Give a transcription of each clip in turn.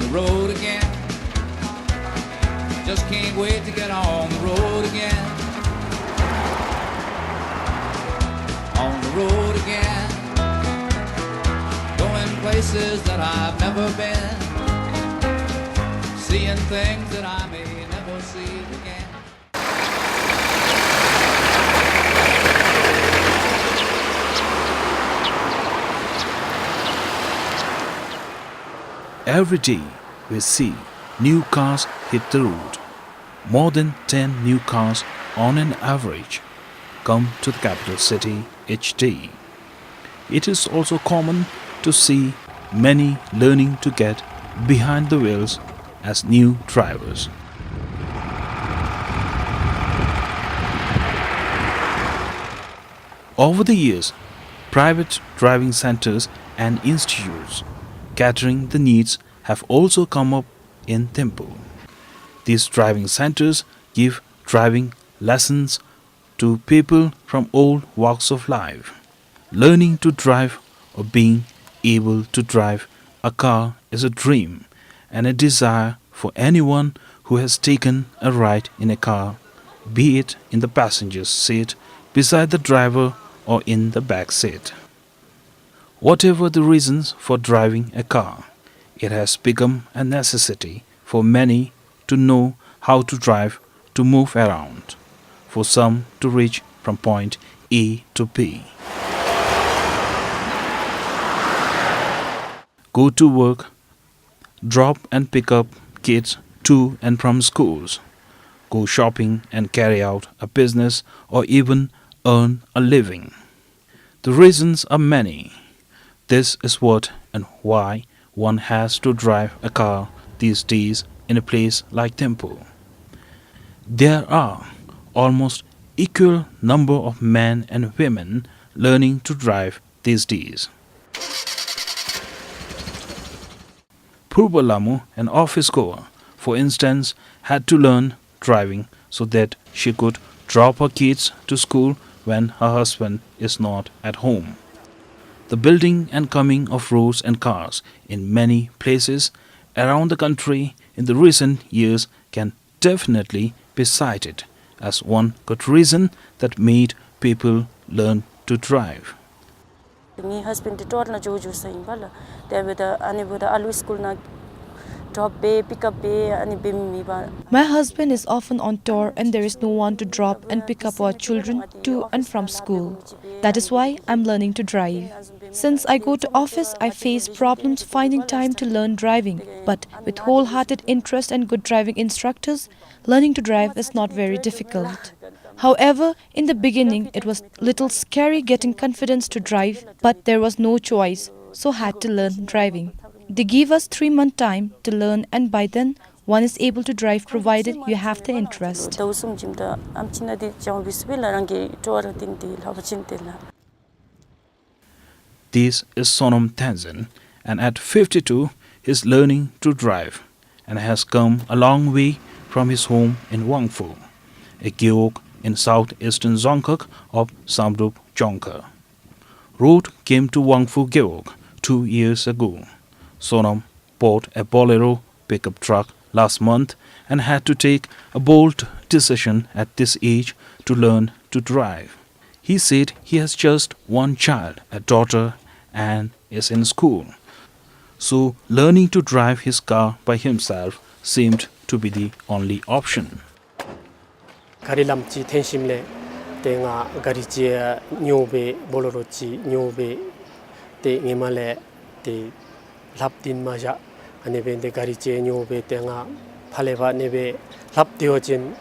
the road again. Just can't wait to get on the road again. On the road again. Going places that I've never been. Seeing things that I may never see again. Every day we see new cars hit the road. More than 10 new cars on an average come to the capital city each day. It is also common to see many learning to get behind the wheels as new drivers. Over the years, private driving centers and institutes catering the needs have also come up in Thimphu. These driving centers give driving lessons to people from all walks of life. Learning to drive or being able to drive a car is a dream and a desire for anyone who has taken a ride in a car, be it in the passenger seat, beside the driver, or in the back seat. Whatever the reasons for driving a car, it has become a necessity for many to know how to drive to move around, for some to reach from point A to B. Go to work, drop and pick up kids to and from schools, go shopping and carry out a business or even earn a living. The reasons are many. This is what and why one has to drive a car these days in a place like Thimphu. There are almost equal number of men and women learning to drive these days. Purba, an office goer, for instance, had to learn driving so that she could drop her kids to school when her husband is not at home. The building and coming of roads and cars in many places around the country in the recent years can definitely be cited as one good reason that made people learn to drive. My husband did not know saying bala. There with the always school na drop bay, pick up bay, and be. My husband is often on tour and there is no one to drop and pick up our children to and from school. That is why I'm learning to drive. Since I go to office, I face problems finding time to learn driving. But with wholehearted interest and good driving instructors, learning to drive is not very difficult. However, in the beginning, it was a little scary getting confidence to drive, but there was no choice, so had to learn driving. They give us 3-month time to learn, and by then, one is able to drive provided you have the interest. This is Sonam Tanzan, and at 52, he is learning to drive and has come a long way from his home in Wangfu, a Gyeok in southeastern Zongkak of Samrup Jongka. Road came to Wangfu Gyeok 2 years ago. Sonam bought a Bolero pickup truck last month and had to take a bold decision at this age to learn to drive. He said he has just one child, a daughter, and is in school. So learning to drive his car by himself seemed to be the only option. Garilamchi tenshimle tenga gariche nyobe bolorochi nyobe te ngemale te laptin maja anebe de gariche nyobe tenga phaleba nebe laptiojin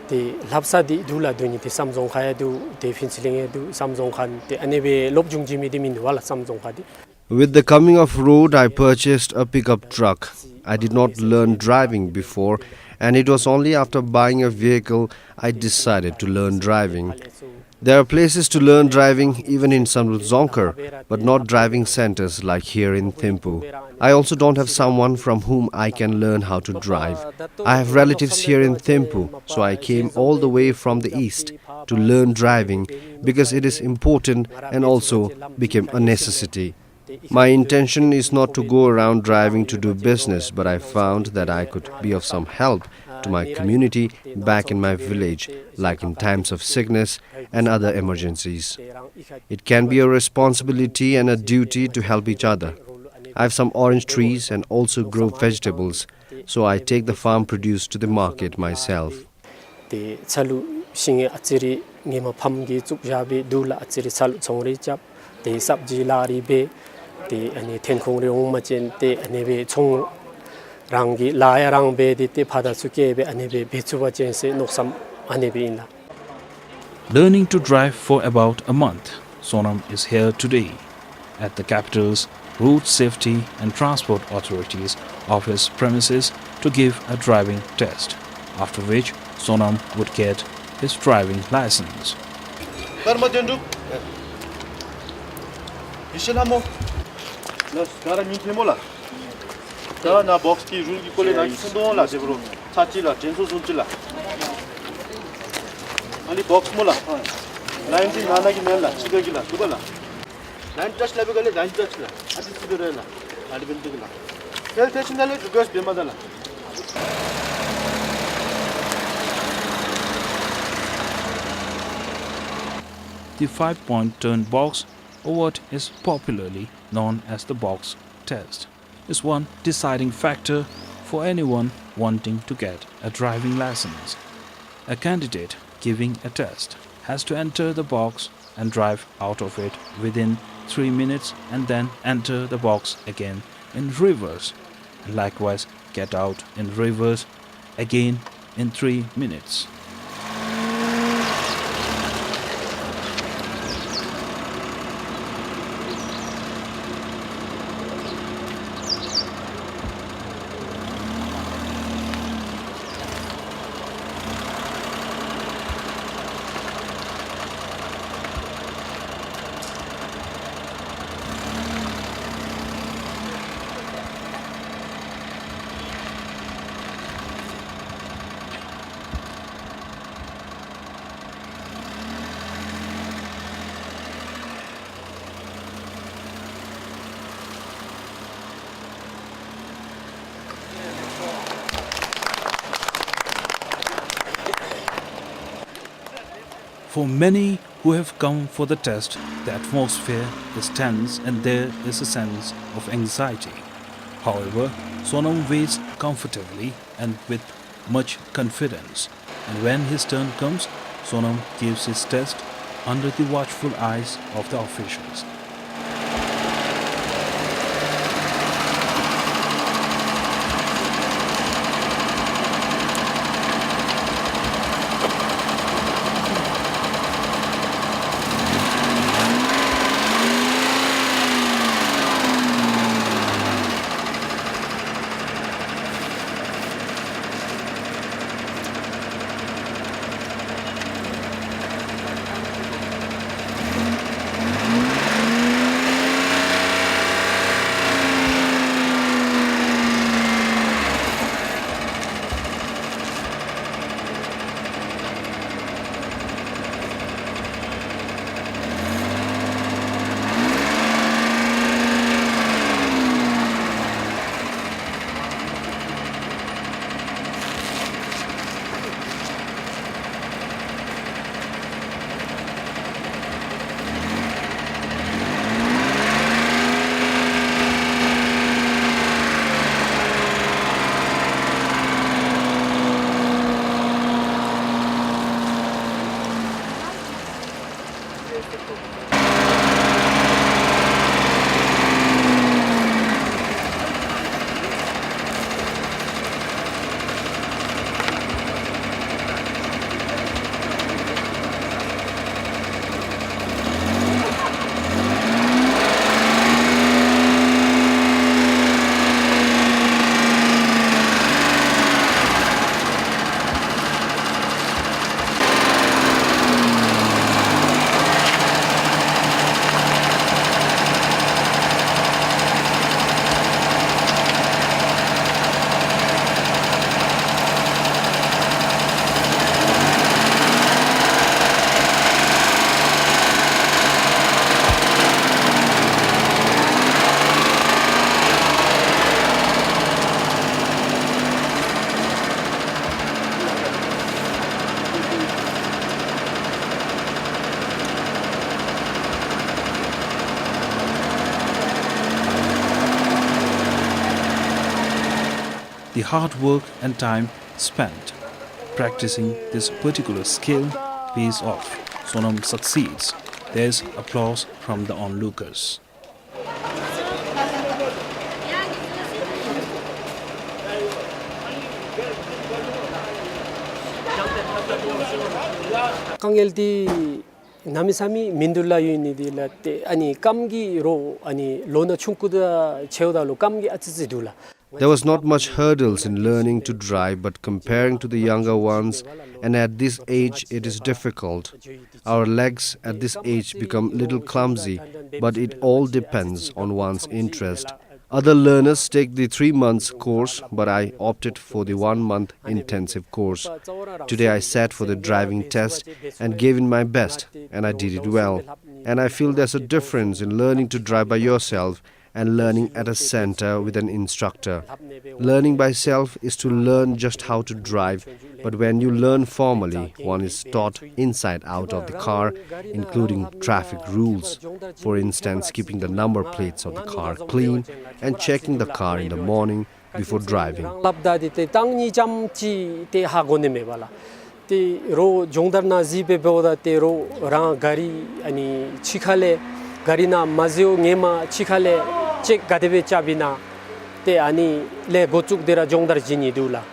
te lapsadi dula duni te samjong khaya du te finsilinge du samjong khan te anebe lobjungjimi de min wala samjong khadi. With the coming of road, I purchased a pickup truck. I did not learn driving before, and it was only after buying a vehicle I decided to learn driving. There are places to learn driving even in Samrup Zonkar, but not driving centers like here in Thimphu. I also don't have someone from whom I can learn how to drive. I have relatives here in Thimphu, so I came all the way from the east to learn driving because it is important and also became a necessity. My intention is not to go around driving to do business, but I found that I could be of some help to my community back in my village, like in times of sickness and other emergencies. It can be a responsibility and a duty to help each other. I have some orange trees and also grow vegetables, so I take the farm produce to the market myself. The salu singe achiri ngema phamgi chukjabi dula achiri salu chongri chap the sabji lari be the ani tenkhong re ong machen te ani be chong rangi laya rang be de te phada suke be ani be bechuwa chen se noksam ani be inla. Learning to drive for about a month, Sonam is here today. At the capital's Road Safety and Transport Authorities office premises to give a driving test, after which Sonam would get his driving license. The 5-point turn box, or what is popularly known as the box test, is one deciding factor for anyone wanting to get a driving license. A candidate giving a test has to enter the box and drive out of it within 3 minutes, and then enter the box again in reverse, and likewise get out in reverse again in 3 minutes. For many who have come for the test, the atmosphere is tense and there is a sense of anxiety. However, Sonam waits comfortably and with much confidence, and when his turn comes, Sonam gives his test under the watchful eyes of the officials. the hard work and time spent practicing this particular skill pays off. Sonam succeeds. There's applause from the onlookers. 강엘디 남이삼이 민둘라 유인이디라 때 아니 감기로 아니 로나 충쿠다 제오달로 감기 아치지둘라. There was not much hurdles in learning to drive, but comparing to the younger ones, and at this age it is difficult. Our legs at this age become little clumsy, but it all depends on one's interest. Other learners take the 3 months course, but I opted for the 1 month intensive course. Today I sat for the driving test and gave it my best, and I did it well. And I feel there's a difference in learning to drive by yourself and learning at a center with an instructor. Learning by self is to learn just how to drive, but when you learn formally, one is taught inside out of the car, including traffic rules. For instance, keeping the number plates of the car clean and checking the car in the morning before driving. cek gadebe chabina te ani le gochuk dera jongdar jini dula.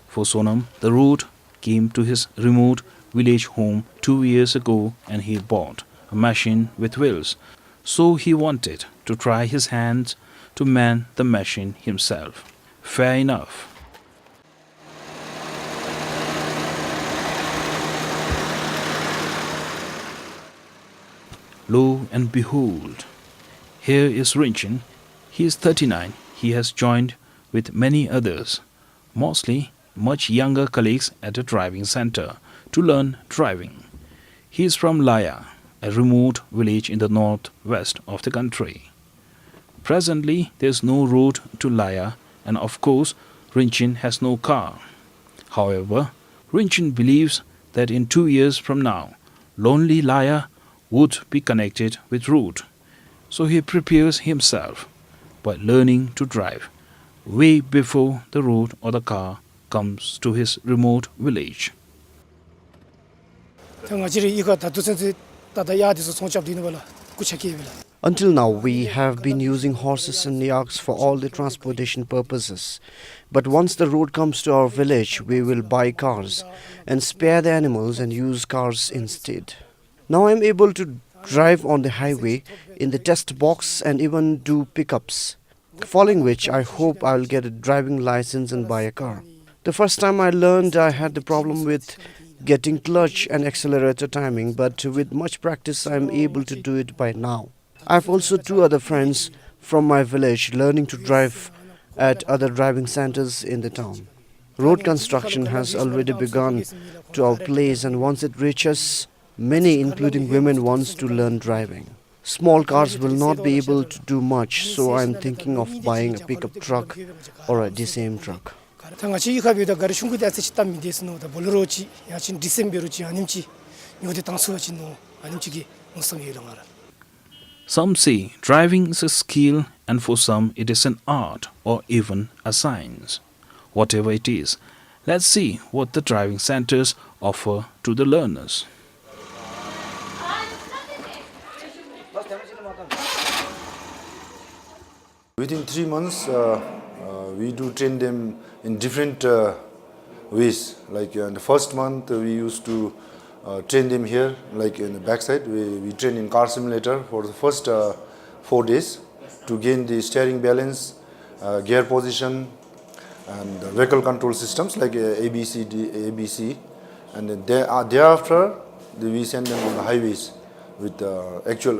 For Sonam, the road came to his remote village home 2 years ago and he bought a machine with wheels. So he wanted to try his hands to man the machine himself. Fair enough. Lo and behold, here is Rinchin. He is 39. He has joined with many others, mostly much younger colleagues at a driving center, to learn driving. He is from Laya, a remote village in the northwest of the country. Presently, there is no road to Laya, and of course, Rinchin has no car. However, Rinchin believes that in 2 years from now, lonely Laya would be connected with road. So he prepares himself by learning to drive way before the road or the car comes to his remote village. Until now, we have been using horses and yaks for all the transportation purposes. But once the road comes to our village, we will buy cars and spare the animals and use cars instead. Now I am able to drive on the highway, in the test box, and even do pickups. Following which, I hope I will get a driving license and buy a car. The first time I learned, I had the problem with getting clutch and accelerator timing, but with much practice, I am able to do it by now. I have also 2 other friends from my village learning to drive at other driving centers in the town. Road construction has already begun to our place, and once it reaches, many, including women, wants to learn driving. Small cars will not be able to do much, so I am thinking of buying a pickup truck or a DCM truck. Some say driving is a skill, and for some it is an art or even a science. Whatever it is, let's see what the driving centers offer to the learners. Within 3 months, we do train them in different ways. Like in the first month, we used to train them here, like in the backside. We train in car simulator for the first 4 days to gain the steering balance, gear position, and vehicle control systems like ABC. And then thereafter, we send them on the highways with the actual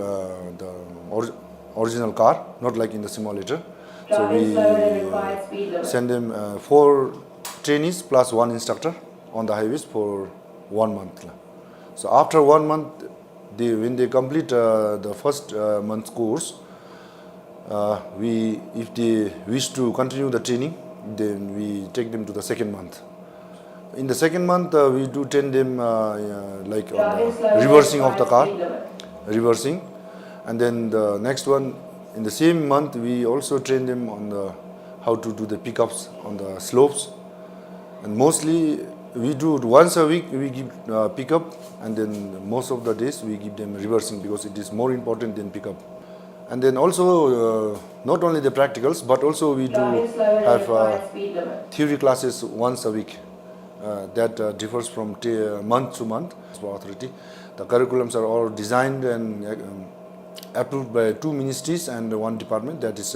original car, not like in the simulator. So we send them 4 trainees plus 1 instructor on the highways for 1 month. So after 1 month, when they complete the first month's course, if they wish to continue the training, then we take them to the second month. In the second month, we do train them like on the reversing of the car, and then the next one, in the same month, we also train them on the how to do the pickups on the slopes. And mostly we do it once a week, we give pickup, and then most of the days we give them reversing because it is more important than pickup. And then also not only the practicals, but also we do have theory classes once a week. That differs from month to month. For authority, the curriculums are all designed and approved by 2 ministries and 1 department, that is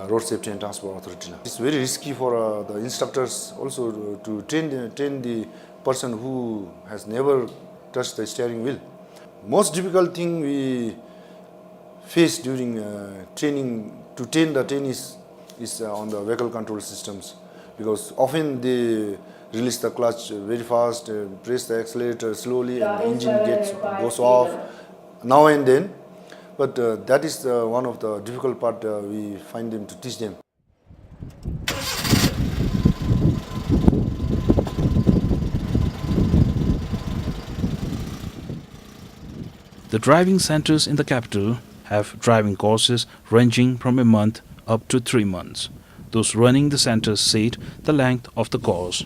Road Safety and Transport Authority. It's very risky for the instructors also to train the person who has never touched the steering wheel. Most difficult thing we face during training to train the trainees is on the vehicle control systems, because often they release the clutch very fast, press the accelerator slowly, and the engine goes off now and then. But that is one of the difficult part we find them to teach them. The driving centers in the capital have driving courses ranging from a month up to 3 months. Those running the centers said the length of the course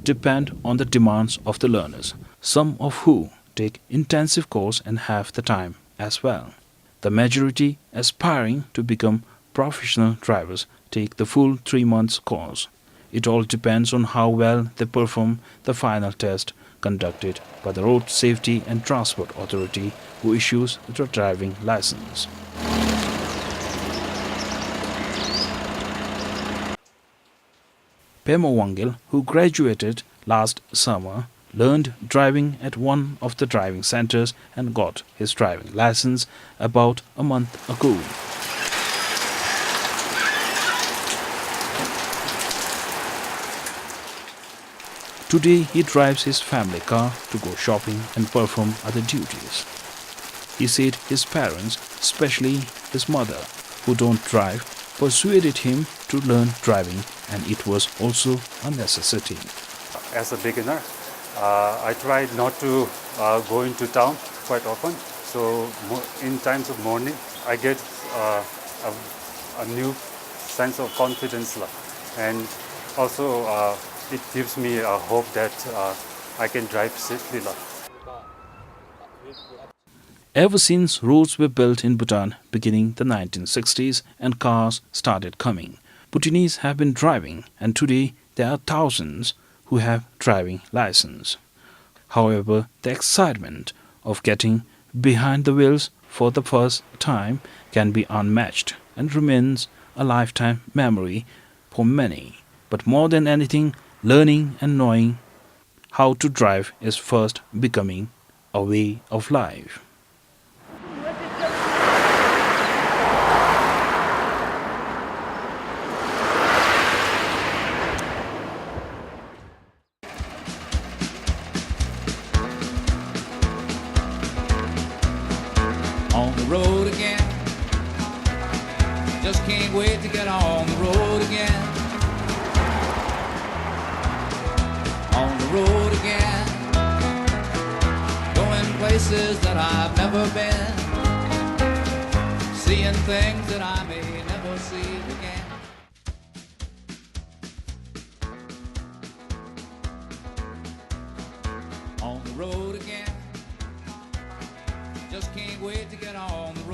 depend on the demands of the learners, some of who take intensive course and have the time as well. The majority aspiring to become professional drivers take the full 3 months course. It all depends on how well they perform the final test conducted by the Road Safety and Transport Authority, who issues the driving license. Pemo Wangil, who graduated last summer, learned driving at one of the driving centers and got his driving license about a month ago. Today he drives his family car to go shopping and perform other duties. He said his parents, especially his mother, who don't drive, persuaded him to learn driving, and it was also a necessity. As a beginner, I tried not to go into town quite often. So in times of morning, I get a new sense of confidence, and also it gives me a hope that I can drive safely. Ever since roads were built in Bhutan beginning the 1960s and cars started coming, Bhutanese have been driving, and today there are thousands who have driving license. However, the excitement of getting behind the wheels for the first time can be unmatched and remains a lifetime memory for many. But more than anything, learning and knowing how to drive is first becoming a way of life. On the road again. Just can't wait to get on the road again. On the road again. Going places that I've never been. Seeing things that I may never see again. On the road again. Just can't wait to get on the